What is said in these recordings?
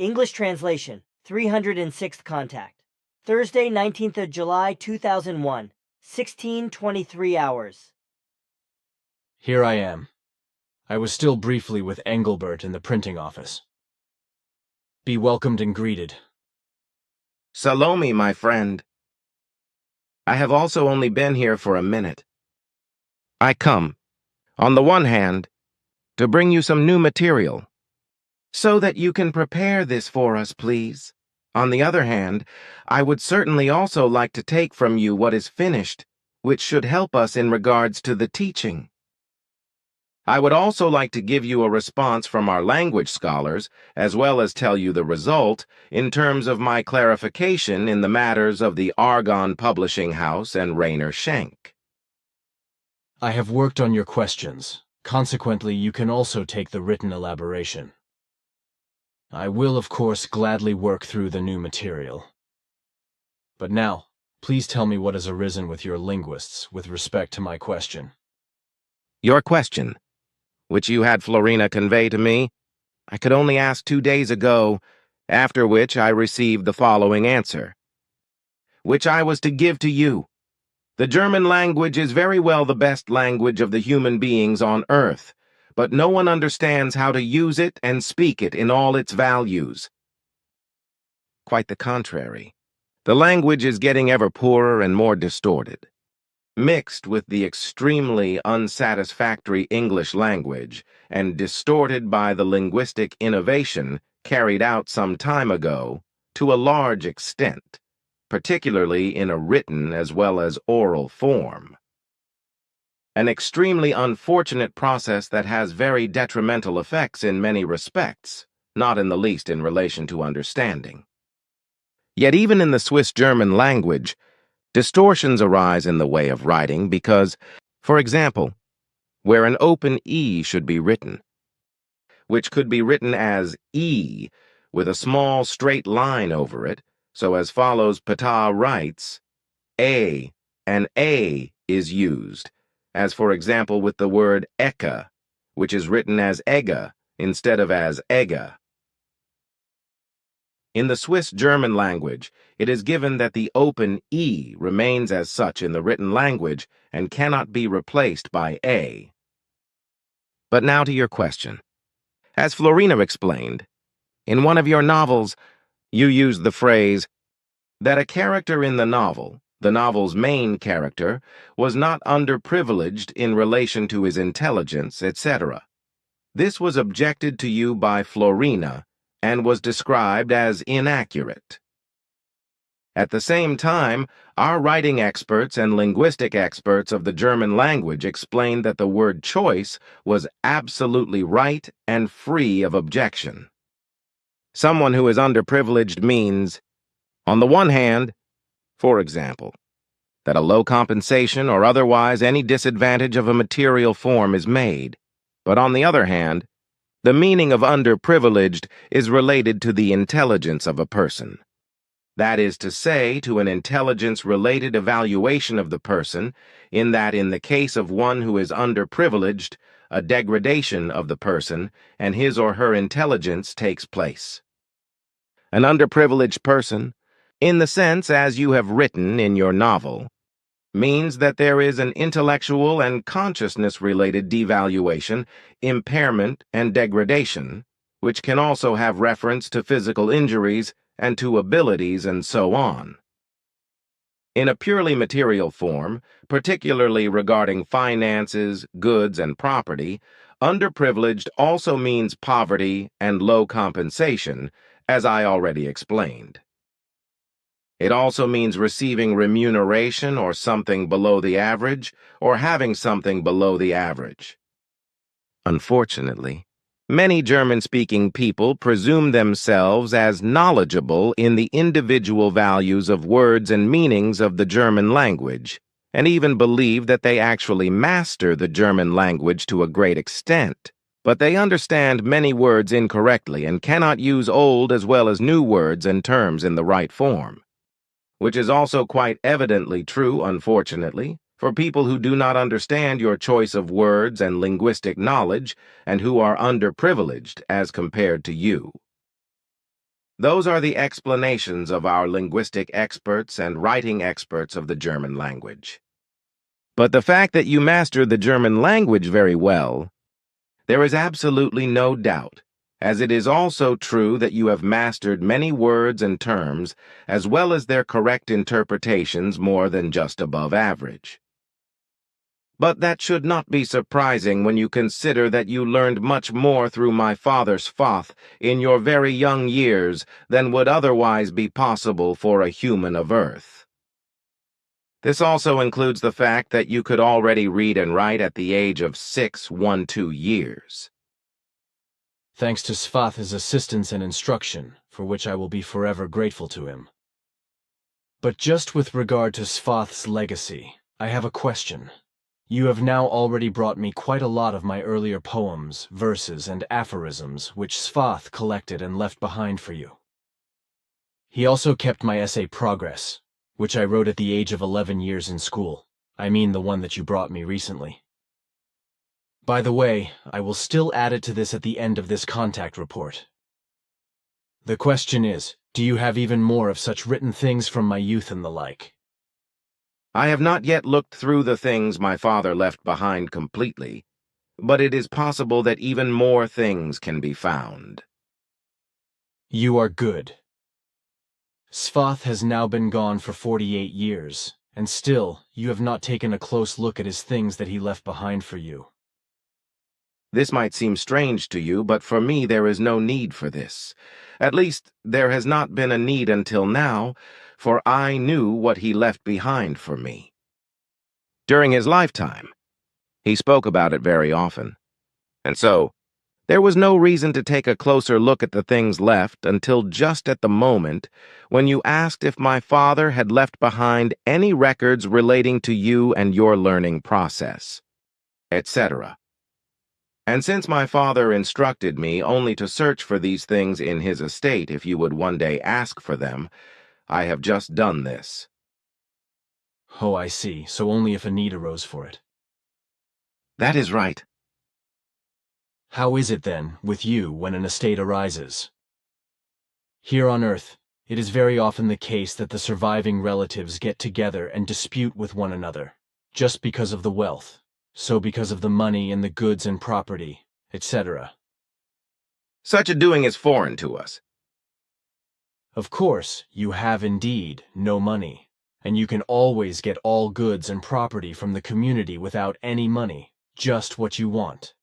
English translation, 306th contact. Thursday, 19th of July, 2001, 16:23 hours. Here I am. I was still briefly with Engelbert in the printing office. Be welcomed and greeted. Salome, my friend. I have also only been here for a minute. I come, on the one hand, to bring you some new material, so that you can prepare this for us, please. On the other hand, I would certainly also like to take from you what is finished, which should help us in regards to the teaching. I would also like to give you a response from our language scholars, as well as tell you the result in terms of my clarification in the matters of the Argonne Publishing House and Rainer Schenk. I have worked on your questions. Consequently, you can also take the written elaboration. I will, of course, gladly work through the new material. But now, please tell me what has arisen with your linguists with respect to my question. Your question, which you had Florina convey to me, I could only ask 2 days ago, after which I received the following answer, which I was to give to you. The German language is very well the best language of the human beings on earth, but no one understands how to use it and speak it in all its values. Quite the contrary. The language is getting ever poorer and more distorted. Mixed with the extremely unsatisfactory English language and distorted by the linguistic innovation carried out some time ago to a large extent, particularly in a written as well as oral form. An extremely unfortunate process that has very detrimental effects in many respects, not in the least in relation to understanding. Yet even in the Swiss-German language, distortions arise in the way of writing because, for example, where an open E should be written, which could be written as E with a small straight line over it, so as follows Ptah writes, A, and A is used, as for example with the word Ecke, which is written as Egge instead of as Egge. In the Swiss-German language, it is given that the open E remains as such in the written language and cannot be replaced by A. But now to your question. As Florina explained, in one of your novels, you used the phrase that a character in the novel's main character, was not underprivileged in relation to his intelligence, etc. This was objected to you by Florina and was described as inaccurate. At the same time, our writing experts and linguistic experts of the German language explained that the word choice was absolutely right and free of objection. Someone who is underprivileged means, on the one hand, for example, that a low compensation or otherwise any disadvantage of a material form is made, but on the other hand, the meaning of underprivileged is related to the intelligence of a person. That is to say, to an intelligence-related evaluation of the person, in that in the case of one who is underprivileged, a degradation of the person and his or her intelligence takes place. An underprivileged person, in the sense as you have written in your novel, means that there is an intellectual and consciousness-related devaluation, impairment, and degradation, which can also have reference to physical injuries and to abilities and so on. In a purely material form, particularly regarding finances, goods, and property, underprivileged also means poverty and low compensation, as I already explained. It also means receiving remuneration or something below the average, or having something below the average. Unfortunately, many German-speaking people presume themselves as knowledgeable in the individual values of words and meanings of the German language, and even believe that they actually master the German language to a great extent. But they understand many words incorrectly and cannot use old as well as new words and terms in the right form, which is also quite evidently true, unfortunately, for people who do not understand your choice of words and linguistic knowledge and who are underprivileged as compared to you. Those are the explanations of our linguistic experts and writing experts of the German language. But the fact that you mastered the German language very well, there is absolutely no doubt, as it is also true that you have mastered many words and terms, as well as their correct interpretations more than just above average. But that should not be surprising when you consider that you learned much more through my father's Foth in your very young years than would otherwise be possible for a human of Earth. This also includes the fact that you could already read and write at the age of 6-12 years. Thanks to Svath's assistance and instruction, for which I will be forever grateful to him. But just with regard to Svath's legacy, I have a question. You have now already brought me quite a lot of my earlier poems, verses, and aphorisms which Svath collected and left behind for you. He also kept my essay Progress, which I wrote at the age of 11 years in school. I mean the one that you brought me recently. By the way, I will still add it to this at the end of this contact report. The question is, do you have even more of such written things from my youth and the like? I have not yet looked through the things my father left behind completely, but it is possible that even more things can be found. You are good. Svath has now been gone for 48 years, and still you have not taken a close look at his things that he left behind for you. This might seem strange to you, but for me there is no need for this. At least, there has not been a need until now, for I knew what he left behind for me. During his lifetime, he spoke about it very often, and so there was no reason to take a closer look at the things left until just at the moment when you asked if my father had left behind any records relating to you and your learning process, etc. And since my father instructed me only to search for these things in his estate if you would one day ask for them, I have just done this. Oh, I see. So only if a need arose for it. That is right. How is it, then, with you when an estate arises? Here on Earth, it is very often the case that the surviving relatives get together and dispute with one another, just because of the wealth, so because of the money and the goods and property, etc. Such a doing is foreign to us. Of course, you have indeed no money, and you can always get all goods and property from the community without any money, just what you want.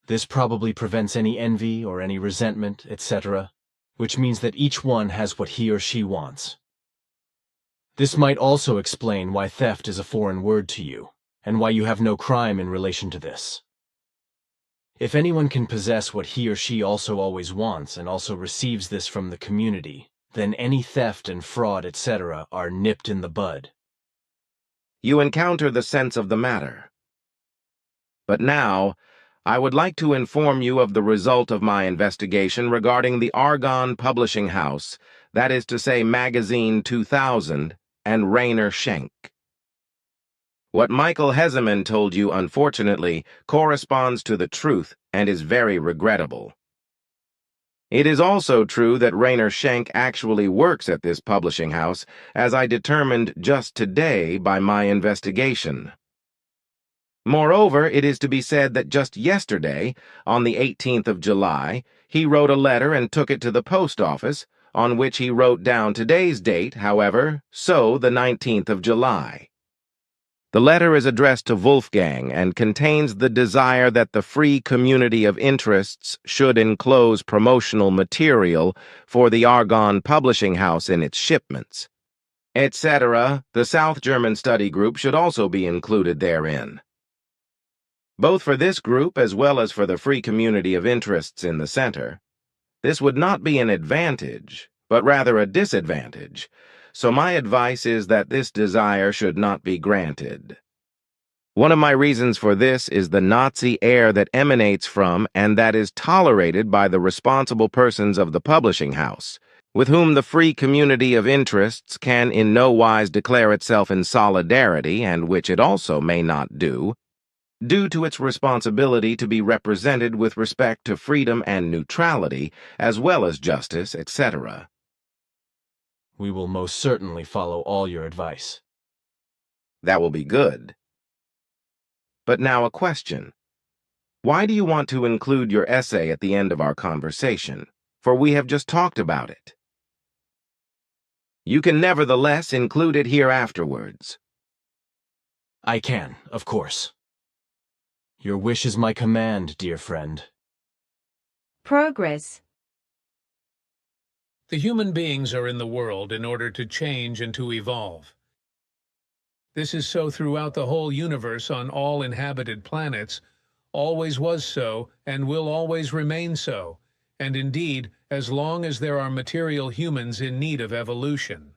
This probably prevents any envy or any resentment, etc., which means that each one has what he or she wants. This might also explain why theft is a foreign word to you, and why you have no crime in relation to this. If anyone can possess what he or she also always wants and also receives this from the community, then any theft and fraud, etc., are nipped in the bud. You encounter the sense of the matter. But now, I would like to inform you of the result of my investigation regarding the Argonne Publishing House, that is to say Magazine 2000, and Rainer Schenk. What Michael Hesemann told you, unfortunately, corresponds to the truth and is very regrettable. It is also true that Rainer Schenk actually works at this publishing house, as I determined just today by my investigation. Moreover, it is to be said that just yesterday, on the 18th of July, he wrote a letter and took it to the post office, on which he wrote down today's date, however, so the 19th of July. The letter is addressed to Wolfgang and contains the desire that the free community of interests should enclose promotional material for the Argonne Publishing House in its shipments, etc. The South German Study Group should also be included therein. Both for this group as well as for the free community of interests in the center, this would not be an advantage, but rather a disadvantage, so my advice is that this desire should not be granted. One of my reasons for this is the Nazi air that emanates from and that is tolerated by the responsible persons of the publishing house, with whom the free community of interests can in no wise declare itself in solidarity, and which it also may not do, due to its responsibility to be represented with respect to freedom and neutrality, as well as justice, etc. We will most certainly follow all your advice. That will be good. But now a question. Why do you want to include your essay at the end of our conversation? For we have just talked about it. You can nevertheless include it here afterwards. I can, of course. Your wish is my command, dear friend. Progress. The human beings are in the world in order to change and to evolve. This is so throughout the whole universe on all inhabited planets, always was so, and will always remain so, and indeed, as long as there are material humans in need of evolution.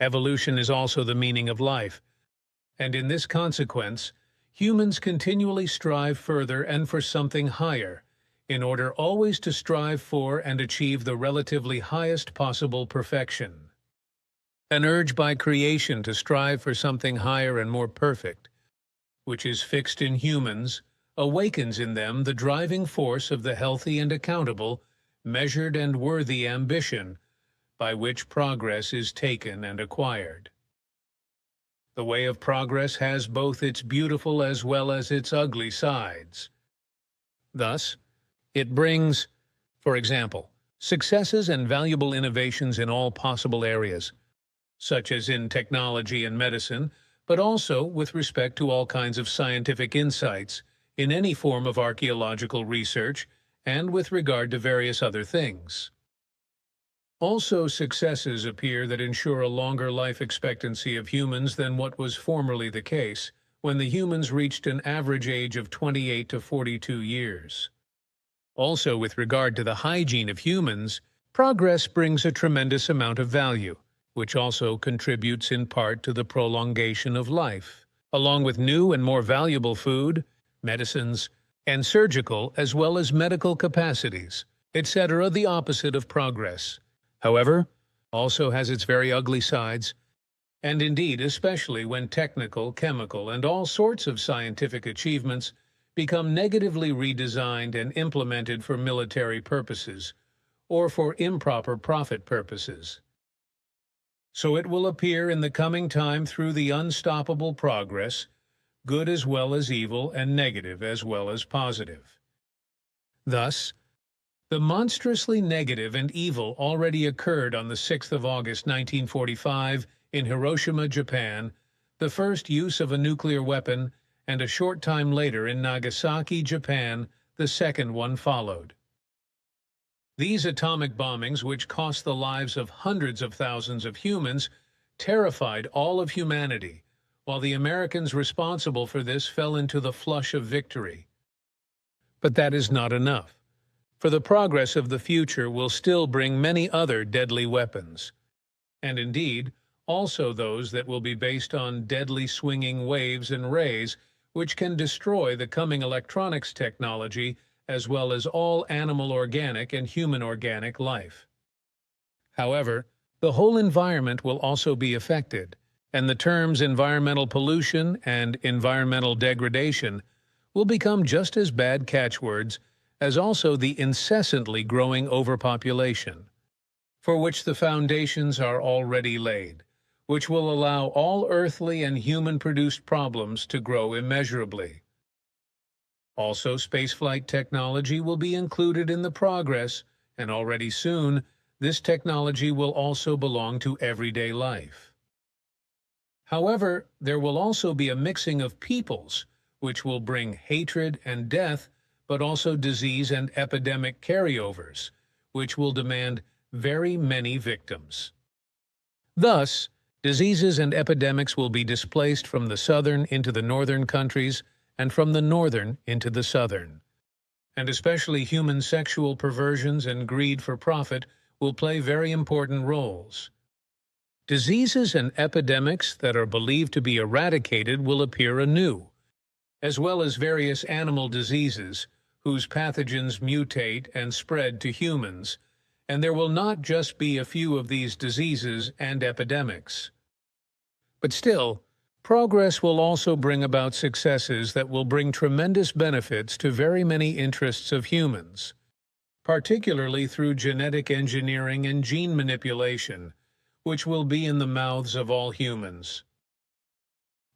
Evolution is also the meaning of life, and in this consequence, humans continually strive further and for something higher, in order always to strive for and achieve the relatively highest possible perfection. An urge by creation to strive for something higher and more perfect, which is fixed in humans, awakens in them the driving force of the healthy and accountable, measured and worthy ambition by which progress is taken and acquired. The way of progress has both its beautiful as well as its ugly sides. Thus, it brings, for example, successes and valuable innovations in all possible areas, such as in technology and medicine, but also with respect to all kinds of scientific insights, in any form of archaeological research, and with regard to various other things. Also, successes appear that ensure a longer life expectancy of humans than what was formerly the case, when the humans reached an average age of 28 to 42 years. Also, with regard to the hygiene of humans, progress brings a tremendous amount of value, which also contributes in part to the prolongation of life, along with new and more valuable food, medicines, and surgical as well as medical capacities, etc. The opposite of progress, however, also has its very ugly sides, and indeed especially when technical, chemical, and all sorts of scientific achievements become negatively redesigned and implemented for military purposes, or for improper profit purposes. So it will appear in the coming time through the unstoppable progress, good as well as evil and negative as well as positive. Thus, the monstrously negative and evil already occurred on the 6th of August 1945 in Hiroshima, Japan, the first use of a nuclear weapon, and a short time later in Nagasaki, Japan, the second one followed. These atomic bombings, which cost the lives of hundreds of thousands of humans, terrified all of humanity, while the Americans responsible for this fell into the flush of victory. But that is not enough, for the progress of the future will still bring many other deadly weapons, and indeed, also those that will be based on deadly swinging waves and rays, which can destroy the coming electronics technology as well as all animal organic and human organic life. However, the whole environment will also be affected, and the terms environmental pollution and environmental degradation will become just as bad catchwords as also the incessantly growing overpopulation, for which the foundations are already laid, which will allow all earthly and human-produced problems to grow immeasurably. Also, spaceflight technology will be included in the progress, and already soon, this technology will also belong to everyday life. However, there will also be a mixing of peoples, which will bring hatred and death, but also disease and epidemic carryovers, which will demand very many victims. Thus, diseases and epidemics will be displaced from the southern into the northern countries, and from the northern into the southern. And especially human sexual perversions and greed for profit will play very important roles. Diseases and epidemics that are believed to be eradicated will appear anew, as well as various animal diseases whose pathogens mutate and spread to humans, and there will not just be a few of these diseases and epidemics. But still, Progress will also bring about successes that will bring tremendous benefits to very many interests of humans, particularly through genetic engineering and gene manipulation, which will be in the mouths of all humans.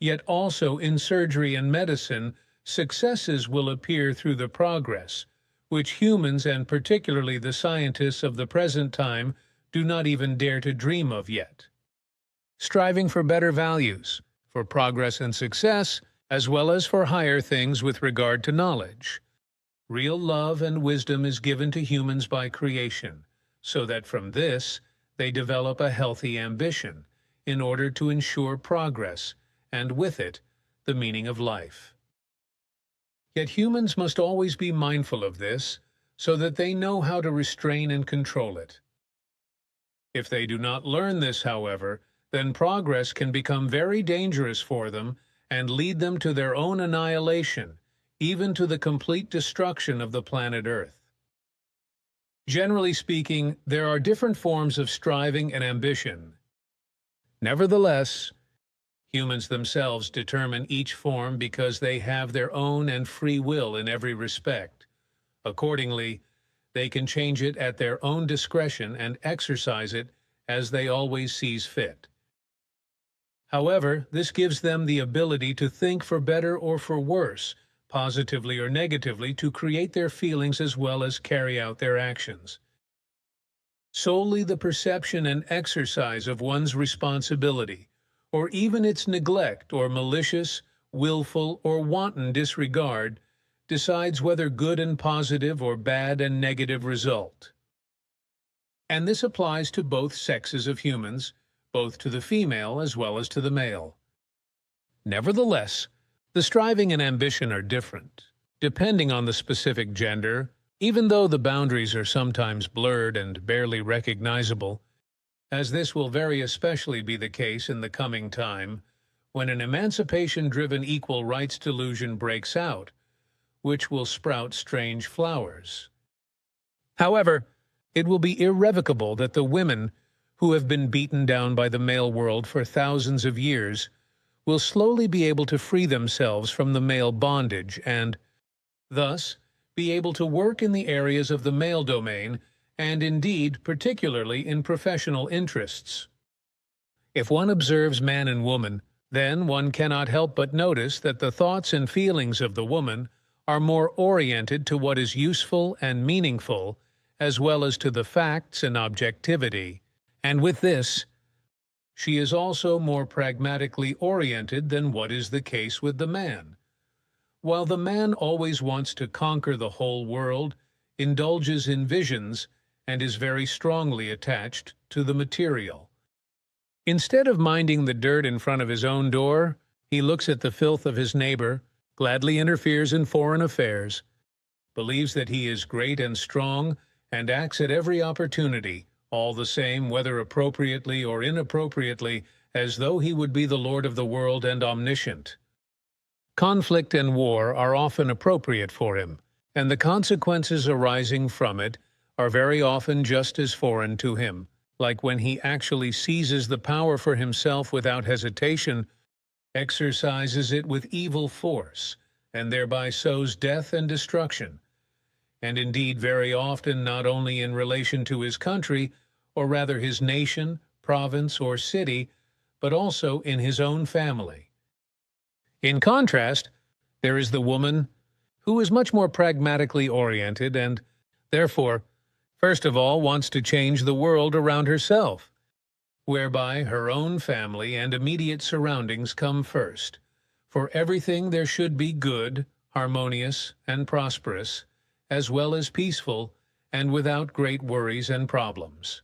Yet also in surgery and medicine, successes will appear through the progress, which humans and particularly the scientists of the present time do not even dare to dream of yet. Striving for better values, for progress and success, as well as for higher things with regard to knowledge. Real love and wisdom is given to humans by creation, so that from this they develop a healthy ambition in order to ensure progress, and with it, the meaning of life. Yet humans must always be mindful of this, so that they know how to restrain and control it. If they do not learn this, however, then progress can become very dangerous for them and lead them to their own annihilation, even to the complete destruction of the planet Earth. Generally speaking, there are different forms of striving and ambition. Nevertheless, humans themselves determine each form because they have their own and free will in every respect. Accordingly, they can change it at their own discretion and exercise it as they always sees fit. However, this gives them the ability to think for better or for worse, positively or negatively, to create their feelings as well as carry out their actions. Solely the perception and exercise of one's responsibility, or even its neglect or malicious, willful, or wanton disregard, decides whether good and positive or bad and negative result. And this applies to both sexes of humans, both to the female as well as to the male. Nevertheless, the striving and ambition are different, depending on the specific gender, even though the boundaries are sometimes blurred and barely recognizable, as this will very especially be the case in the coming time, when an emancipation-driven equal rights delusion breaks out, which will sprout strange flowers. However, it will be irrevocable that the women, who have been beaten down by the male world for thousands of years, will slowly be able to free themselves from the male bondage and, thus, be able to work in the areas of the male domain and indeed particularly in professional interests. If one observes man and woman, then one cannot help but notice that the thoughts and feelings of the woman are more oriented to what is useful and meaningful, as well as to the facts and objectivity. And with this, she is also more pragmatically oriented than what is the case with the man. While the man always wants to conquer the whole world, indulges in visions, and is very strongly attached to the material. Instead of minding the dirt in front of his own door, he looks at the filth of his neighbor, gladly interferes in foreign affairs, believes that he is great and strong, and acts at every opportunity, all the same whether appropriately or inappropriately, as though he would be the Lord of the world and omniscient. Conflict and war are often appropriate for him, and the consequences arising from it are very often just as foreign to him, like when he actually seizes the power for himself without hesitation, exercises it with evil force, and thereby sows death and destruction, and indeed very often not only in relation to his country, or rather his nation, province, or city, but also in his own family. In contrast, there is the woman who is much more pragmatically oriented and, therefore, first of all wants to change the world around herself, whereby her own family and immediate surroundings come first. For everything there should be good, harmonious, and prosperous, as well as peaceful, and without great worries and problems.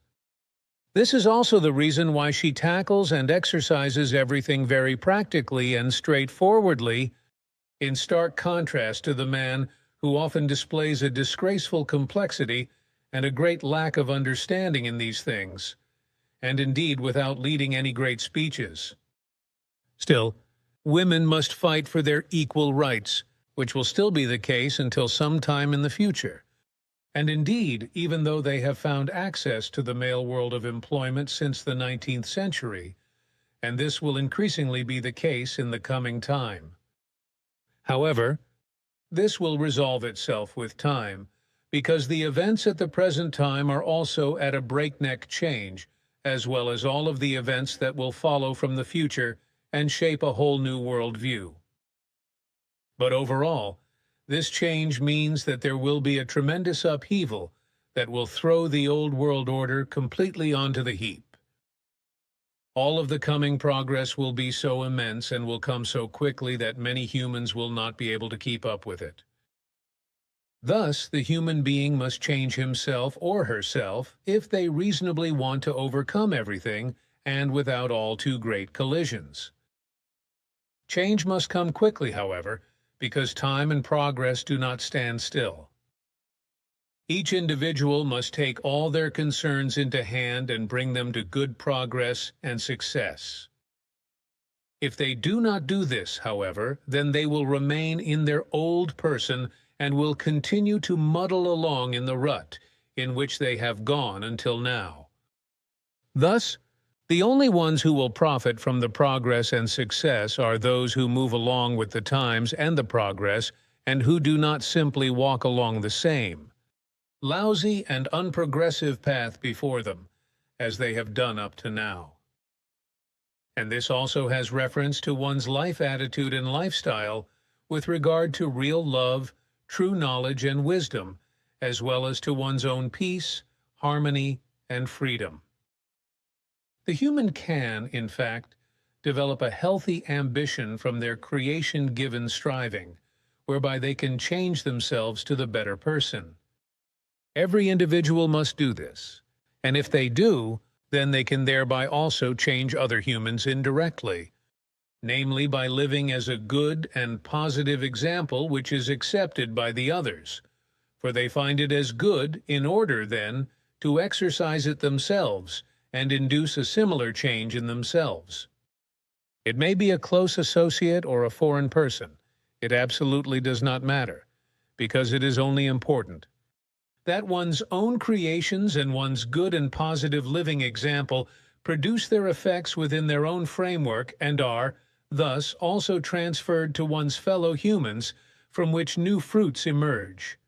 This is also the reason why she tackles and exercises everything very practically and straightforwardly, in stark contrast to the man who often displays a disgraceful complexity and a great lack of understanding in these things, and indeed without leading any great speeches. Still, women must fight for their equal rights, which will still be the case until some time in the future. And indeed, even though they have found access to the male world of employment since the 19th century, and this will increasingly be the case in the coming time. However, this will resolve itself with time, because the events at the present time are also at a breakneck change, as well as all of the events that will follow from the future and shape a whole new world view. But overall, this change means that there will be a tremendous upheaval that will throw the old world order completely onto the heap. All of the coming progress will be so immense and will come so quickly that many humans will not be able to keep up with it. Thus, the human being must change himself or herself if they reasonably want to overcome everything and without all too great collisions. Change must come quickly, however, because time and progress do not stand still. Each individual must take all their concerns into hand and bring them to good progress and success. If they do not do this, however, then they will remain in their old person and will continue to muddle along in the rut in which they have gone until now. Thus, the only ones who will profit from the progress and success are those who move along with the times and the progress and who do not simply walk along the same lousy and unprogressive path before them, as they have done up to now. And this also has reference to one's life attitude and lifestyle with regard to real love, true knowledge and wisdom, as well as to one's own peace, harmony, and freedom. The human can, in fact, develop a healthy ambition from their creation-given striving, whereby they can change themselves to the better person. Every individual must do this, and if they do, then they can thereby also change other humans indirectly, namely by living as a good and positive example which is accepted by the others, for they find it as good in order, then, to exercise it themselves and induce a similar change in themselves. It may be a close associate or a foreign person. It absolutely does not matter, because it is only important that one's own creations and one's good and positive living example produce their effects within their own framework and are, thus, also transferred to one's fellow humans, from which new fruits emerge.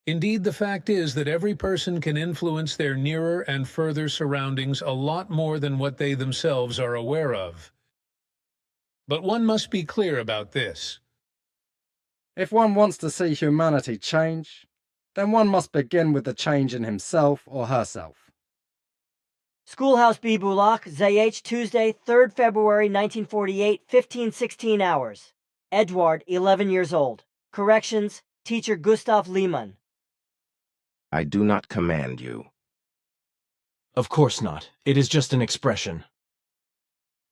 Indeed, the fact is that every person can influence their nearer and further surroundings a lot more than what they themselves are aware of. But one must be clear about this. If one wants to see humanity change, then one must begin with the change in himself or herself. Schoolhouse B. Bulak, ZH, Tuesday, 3rd February 1948, 15:16 hours. Edward, 11 years old. Corrections, Teacher Gustav Lehmann. I do not command you. Of course not. It is just an expression.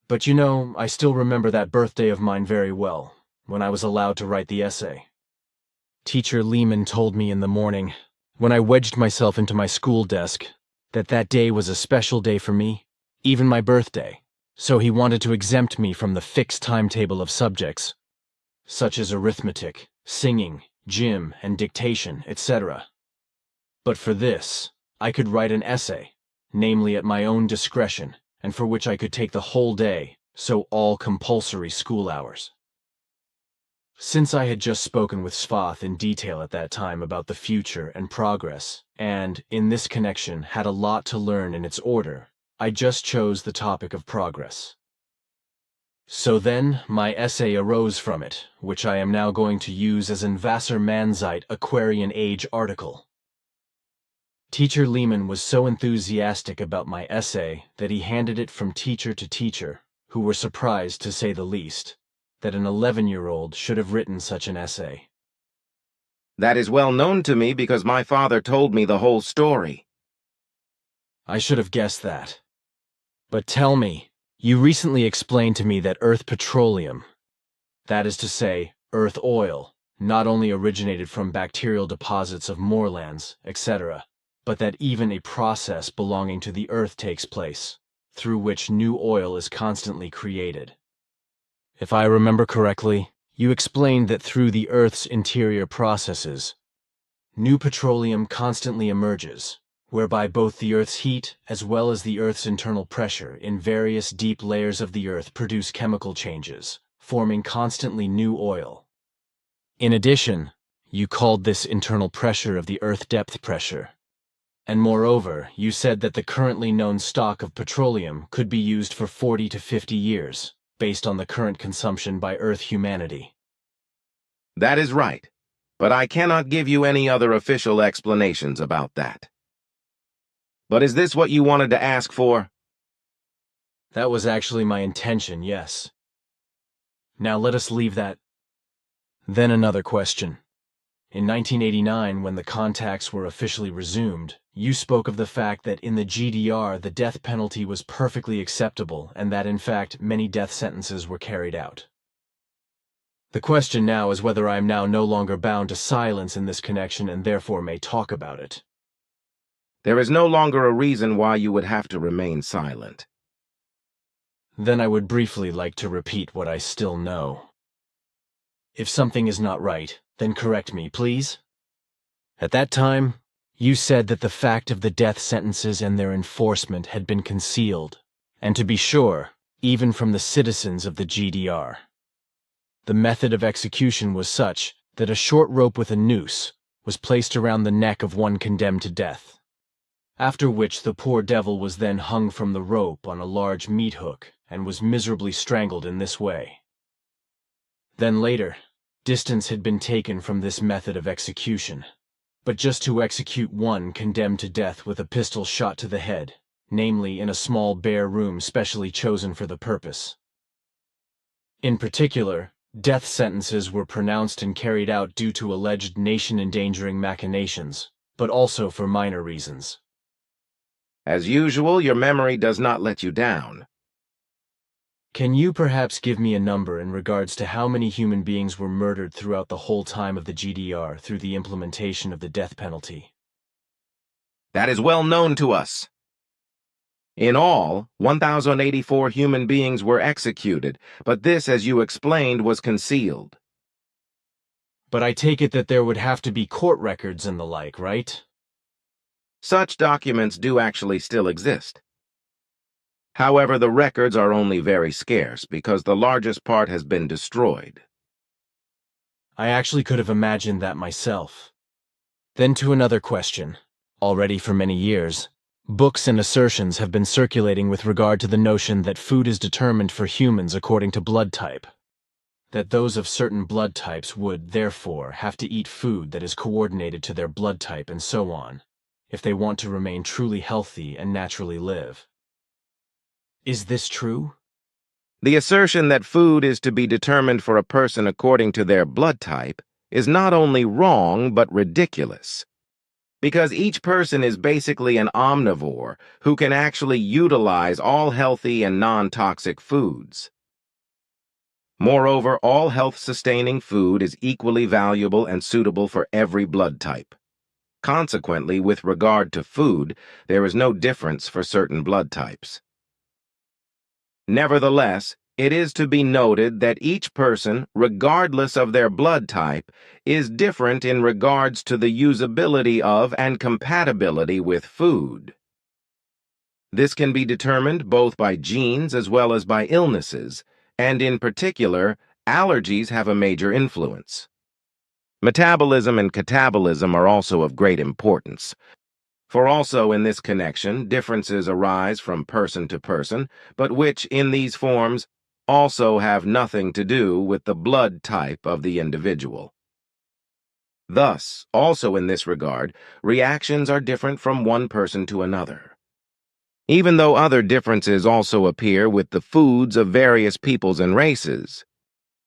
But you know, I still remember that birthday of mine very well, when I was allowed to write the essay. Teacher Lehman told me in the morning, when I wedged myself into my school desk, that that day was a special day for me, even my birthday, so he wanted to exempt me from the fixed timetable of subjects, such as arithmetic, singing, gym, and dictation, etc. But for this, I could write an essay, namely at my own discretion, and for which I could take the whole day, so all compulsory school hours. Since I had just spoken with Svath in detail at that time about the future and progress, and, in this connection, had a lot to learn in its order, I just chose the topic of progress. So then, my essay arose from it, which I am now going to use as an Wassermannsite Aquarian Age article. Teacher Lehman was so enthusiastic about my essay that he handed it from teacher to teacher, who were surprised, to say the least, that an 11-year-old should have written such an essay. That is well known to me because my father told me the whole story. I should have guessed that. But tell me, you recently explained to me that Earth petroleum, that is to say, Earth oil, not only originated from bacterial deposits of moorlands, etc., but that even a process belonging to the Earth takes place, through which new oil is constantly created. If I remember correctly, you explained that through the Earth's interior processes, new petroleum constantly emerges, whereby both the Earth's heat as well as the Earth's internal pressure in various deep layers of the Earth produce chemical changes, forming constantly new oil. In addition, you called this internal pressure of the Earth depth pressure. And moreover, you said that the currently known stock of petroleum could be used for 40 to 50 years, based on the current consumption by Earth humanity. That is right, but I cannot give you any other official explanations about that. But is this what you wanted to ask for? That was actually my intention, yes. Now let us leave that. Then another question. In 1989, when the contacts were officially resumed, you spoke of the fact that in the GDR the death penalty was perfectly acceptable and that in fact many death sentences were carried out. The question now is whether I am now no longer bound to silence in this connection and therefore may talk about it. There is no longer a reason why you would have to remain silent. Then I would briefly like to repeat what I still know. If something is not right, then correct me, please. At that time, you said that the fact of the death sentences and their enforcement had been concealed, and to be sure, even from the citizens of the GDR. The method of execution was such that a short rope with a noose was placed around the neck of one condemned to death, after which the poor devil was then hung from the rope on a large meat hook and was miserably strangled in this way. Then later, distance had been taken from this method of execution, but just to execute one condemned to death with a pistol shot to the head, namely in a small bare room specially chosen for the purpose. In particular, death sentences were pronounced and carried out due to alleged nation-endangering machinations, but also for minor reasons. As usual, your memory does not let you down. Can you perhaps give me a number in regards to how many human beings were murdered throughout the whole time of the GDR through the implementation of the death penalty? That is well known to us. In all, 1,084 human beings were executed, but this, as you explained, was concealed. But I take it that there would have to be court records and the like, right? Such documents do actually still exist. However, the records are only very scarce because the largest part has been destroyed. I actually could have imagined that myself. Then to another question. Already for many years, books and assertions have been circulating with regard to the notion that food is determined for humans according to blood type. That those of certain blood types would, therefore, have to eat food that is coordinated to their blood type and so on, if they want to remain truly healthy and naturally live. Is this true? The assertion that food is to be determined for a person according to their blood type is not only wrong but ridiculous. Because each person is basically an omnivore who can actually utilize all healthy and non-toxic foods. Moreover, all health-sustaining food is equally valuable and suitable for every blood type. Consequently, with regard to food, there is no difference for certain blood types. Nevertheless, it is to be noted that each person, regardless of their blood type, is different in regards to the usability of and compatibility with food. This can be determined both by genes as well as by illnesses, and in particular, allergies have a major influence. Metabolism and catabolism are also of great importance. For also in this connection, differences arise from person to person, but which, in these forms, also have nothing to do with the blood type of the individual. Thus, also in this regard, reactions are different from one person to another. Even though other differences also appear with the foods of various peoples and races,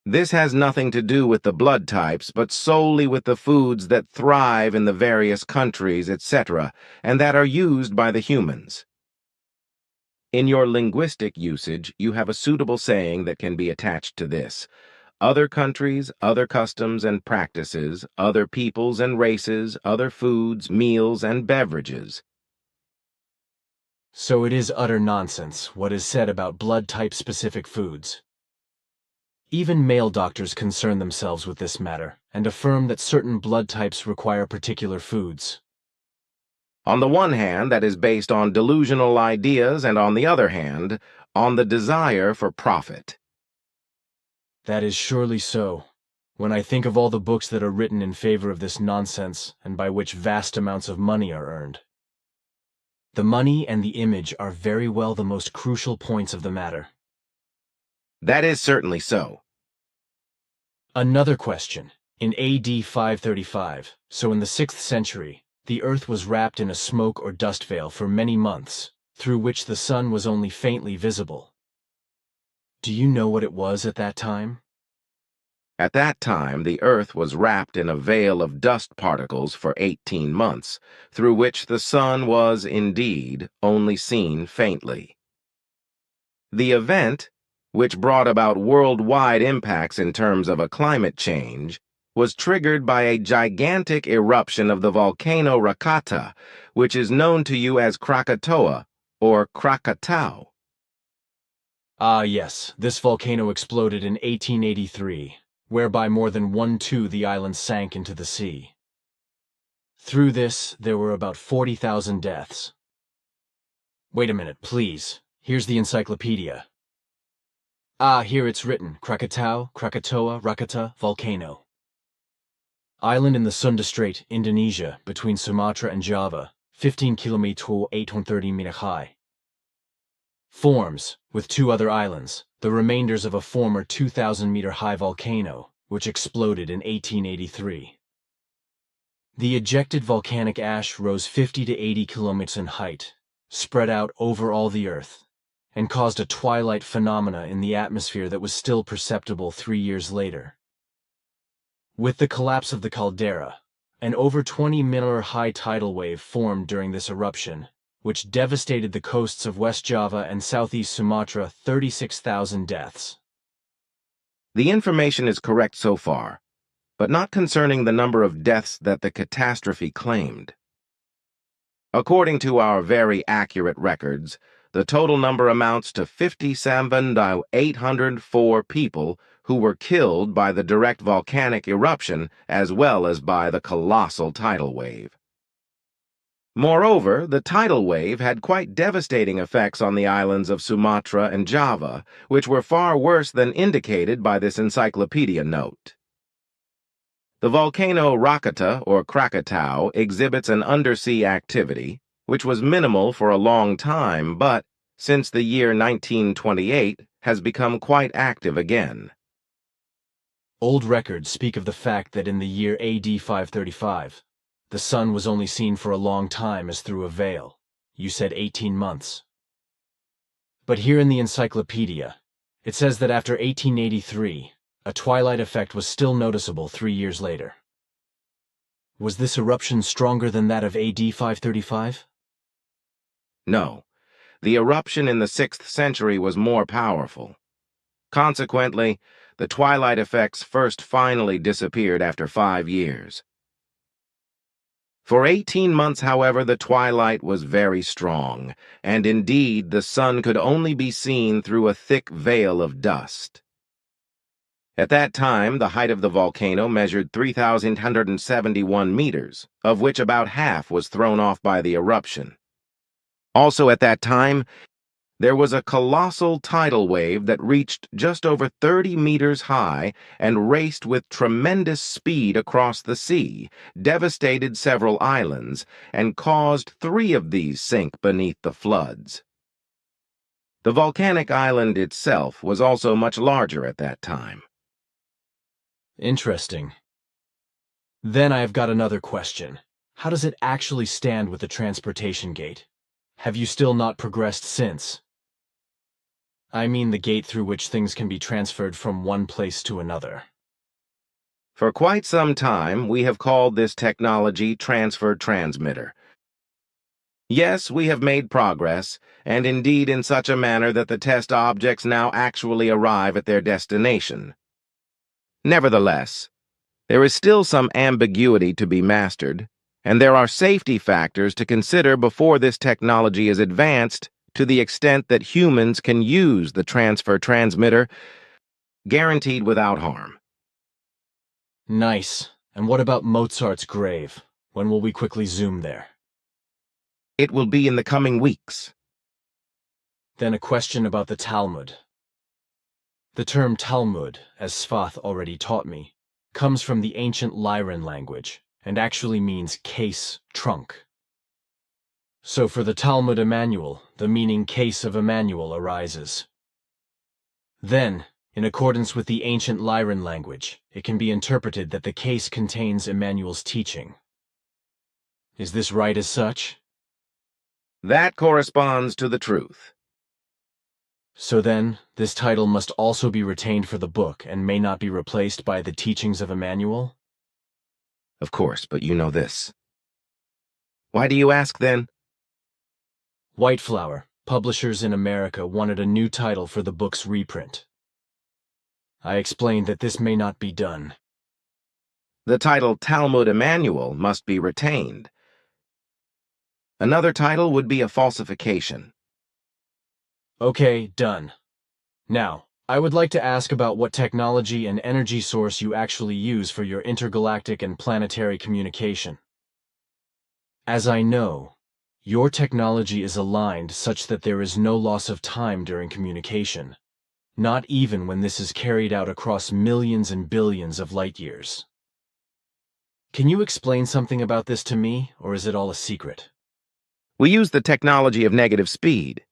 this has nothing to do with the blood types, but solely with the foods that thrive in the various countries, etc., and that are used by the humans. In your linguistic usage, you have a suitable saying that can be attached to this. Other countries, other customs and practices, other peoples and races, other foods, meals, and beverages. So it is utter nonsense what is said about blood type-specific foods. Even male doctors concern themselves with this matter and affirm that certain blood types require particular foods. On the one hand, that is based on delusional ideas, and on the other hand, on the desire for profit. That is surely so. When I think of all the books that are written in favor of this nonsense and by which vast amounts of money are earned. The money and the image are very well the most crucial points of the matter. That is certainly so. Another question. In AD 535, so in the 6th century, the earth was wrapped in a smoke or dust veil for many months, through which the sun was only faintly visible. Do you know what it was at that time? At that time, the Earth was wrapped in a veil of dust particles for 18 months, through which the sun was, indeed, only seen faintly. The event, which brought about worldwide impacts in terms of a climate change, was triggered by a gigantic eruption of the volcano Rakata, which is known to you as Krakatoa, or Krakatau. Ah, yes, this volcano exploded in 1883, whereby more than 1/2 the island sank into the sea. Through this, there were about 40,000 deaths. Wait a minute, please. Here's the encyclopedia. Ah, here it's written, Krakatau, Krakatoa, Rakata, volcano. Island in the Sunda Strait, Indonesia, between Sumatra and Java, 15 km 830 m high. Forms, with 2 other islands, the remainders of a former 2,000-meter high volcano, which exploded in 1883. The ejected volcanic ash rose 50 to 80 kilometers in height, spread out over all the Earth, and caused a twilight phenomena in the atmosphere that was still perceptible 3 years later. With the collapse of the caldera, an over 20-meter high tidal wave formed during this eruption, which devastated the coasts of West Java and southeast Sumatra. 36,000 deaths. The information is correct so far, but not concerning the number of deaths that the catastrophe claimed. According to our very accurate records, the total number amounts to 57,804 people who were killed by the direct volcanic eruption as well as by the colossal tidal wave. Moreover, the tidal wave had quite devastating effects on the islands of Sumatra and Java, which were far worse than indicated by this encyclopedia note. The volcano Rakata, or Krakatau, exhibits an undersea activity, which was minimal for a long time, but, since the year 1928, has become quite active again. Old records speak of the fact that in the year AD 535, the sun was only seen for a long time as through a veil. You said 18 months. But here in the encyclopedia, it says that after 1883, a twilight effect was still noticeable 3 years later. Was this eruption stronger than that of AD 535? No, the eruption in the 6th century was more powerful. Consequently, the twilight effects first finally disappeared after 5 years. For 18 months, however, the twilight was very strong, and indeed the sun could only be seen through a thick veil of dust. At that time, the height of the volcano measured 3,171 meters, of which about half was thrown off by the eruption. Also at that time, there was a colossal tidal wave that reached just over 30 meters high and raced with tremendous speed across the sea, devastated several islands, and caused 3 of these sink beneath the floods. The volcanic island itself was also much larger at that time. Interesting. Then I have got another question. How does it actually stand with the transportation gate? Have you still not progressed since? I mean the gate through which things can be transferred from one place to another. For quite some time, we have called this technology transfer transmitter. Yes, we have made progress, and indeed in such a manner that the test objects now actually arrive at their destination. Nevertheless, there is still some ambiguity to be mastered, and there are safety factors to consider before this technology is advanced to the extent that humans can use the transfer transmitter, guaranteed without harm. Nice. And what about Mozart's grave? When will we quickly zoom there? It will be in the coming weeks. Then a question about the Talmud. The term Talmud, as Svath already taught me, comes from the ancient Lyran language and actually means case, trunk. So for the Talmud Emmanuel, the meaning case of Emmanuel arises. Then, in accordance with the ancient Lyran language, it can be interpreted that the case contains Emmanuel's teaching. Is this right as such? That corresponds to the truth. So then, this title must also be retained for the book and may not be replaced by the teachings of Emmanuel? Of course, but you know this. Why do you ask, then? White Flower, publishers in America, wanted a new title for the book's reprint. I explained that this may not be done. The title Talmud Emmanuel must be retained. Another title would be a falsification. Okay, done. Now, I would like to ask about what technology and energy source you actually use for your intergalactic and planetary communication. As I know, your technology is aligned such that there is no loss of time during communication, not even when this is carried out across millions and billions of light years. Can you explain something about this to me, or is it all a secret? We use the technology of negative speed,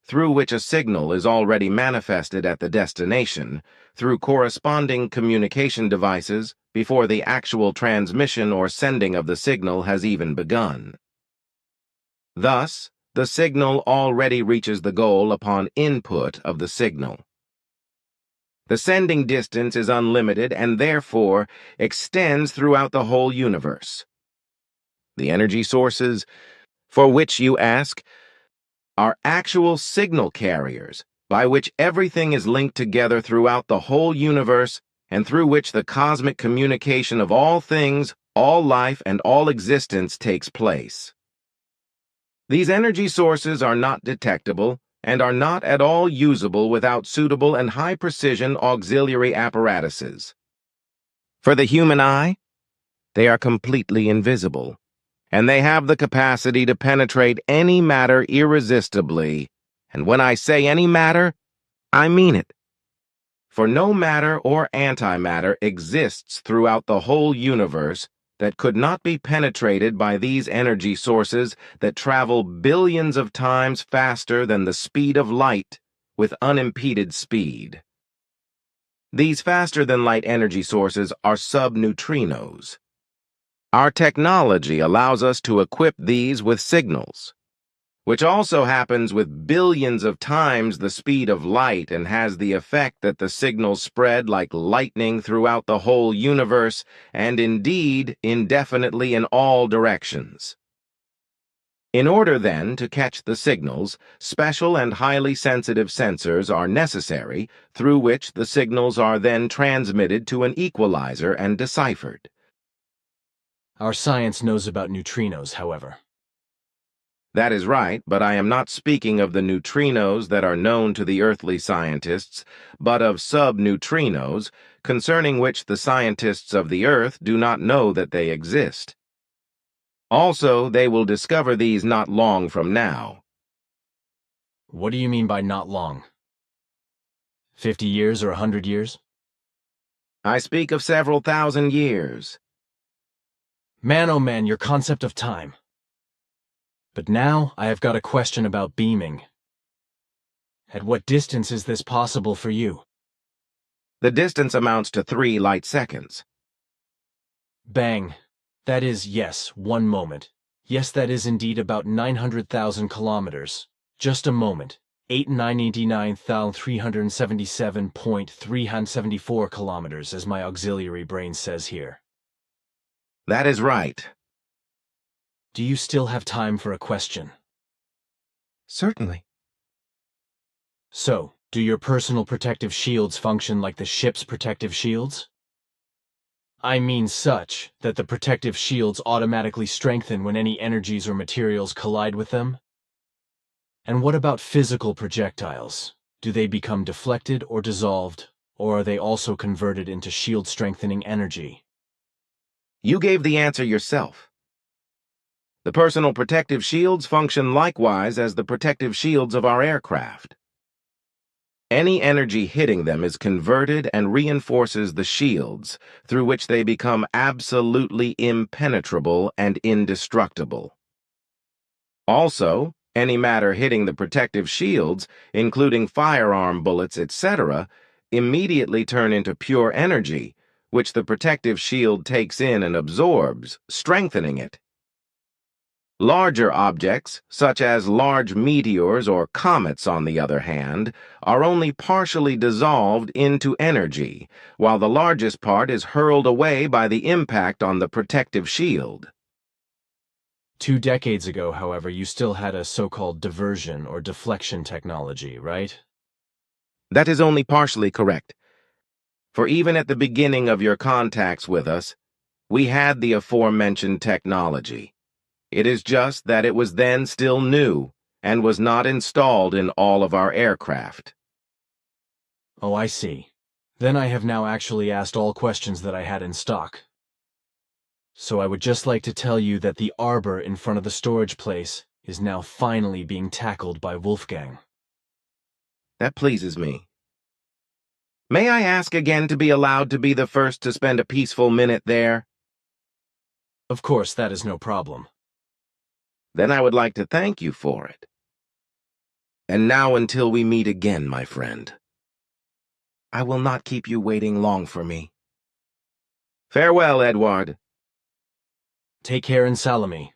through which a signal is already manifested at the destination through corresponding communication devices before the actual transmission or sending of the signal has even begun. Thus, the signal already reaches the goal upon input of the signal. The sending distance is unlimited and therefore extends throughout the whole universe. The energy sources for which you ask are actual signal carriers by which everything is linked together throughout the whole universe and through which the cosmic communication of all things, all life, and all existence takes place. These energy sources are not detectable and are not at all usable without suitable and high-precision auxiliary apparatuses. For the human eye, they are completely invisible, and they have the capacity to penetrate any matter irresistibly. And when I say any matter, I mean it. For no matter or antimatter exists throughout the whole universe that could not be penetrated by these energy sources that travel billions of times faster than the speed of light with unimpeded speed. These faster-than-light energy sources are subneutrinos. Our technology allows us to equip these with signals, which also happens with billions of times the speed of light and has the effect that the signals spread like lightning throughout the whole universe and indeed indefinitely in all directions. In order, then, to catch the signals, special and highly sensitive sensors are necessary through which the signals are then transmitted to an equalizer and deciphered. Our science knows about neutrinos, however. That is right, but I am not speaking of the neutrinos that are known to the earthly scientists, but of subneutrinos, concerning which the scientists of the Earth do not know that they exist. Also, they will discover these not long from now. What do you mean by not long? 50 years or 100 years? I speak of several thousand years. Man, oh man, your concept of time. But now I have got a question about beaming. At what distance is this possible for you? The distance amounts to 3 light seconds. Bang. That is, yes, 1 moment. Yes, that is indeed about 900,000 kilometers. Just a moment. 8,989,377.374 kilometers, as my auxiliary brain says here. That is right. Do you still have time for a question? Certainly. So, do your personal protective shields function like the ship's protective shields? I mean such that the protective shields automatically strengthen when any energies or materials collide with them? And what about physical projectiles? Do they become deflected or dissolved, or are they also converted into shield-strengthening energy? You gave the answer yourself. The personal protective shields function likewise as the protective shields of our aircraft. Any energy hitting them is converted and reinforces the shields, through which they become absolutely impenetrable and indestructible. Also, any matter hitting the protective shields, including firearm bullets, etc., immediately turn into pure energy, which the protective shield takes in and absorbs, strengthening it. Larger objects, such as large meteors or comets, on the other hand, are only partially dissolved into energy, while the largest part is hurled away by the impact on the protective shield. 2 decades ago, however, you still had a so-called diversion or deflection technology, right? That is only partially correct. For even at the beginning of your contacts with us, we had the aforementioned technology. It is just that it was then still new and was not installed in all of our aircraft. Oh, I see. Then I have now actually asked all questions that I had in stock. So I would just like to tell you that the arbor in front of the storage place is now finally being tackled by Wolfgang. That pleases me. May I ask again to be allowed to be the first to spend a peaceful minute there? Of course, that is no problem. Then I would like to thank you for it. And now until we meet again, my friend. I will not keep you waiting long for me. Farewell, Edward. Take care in Salome.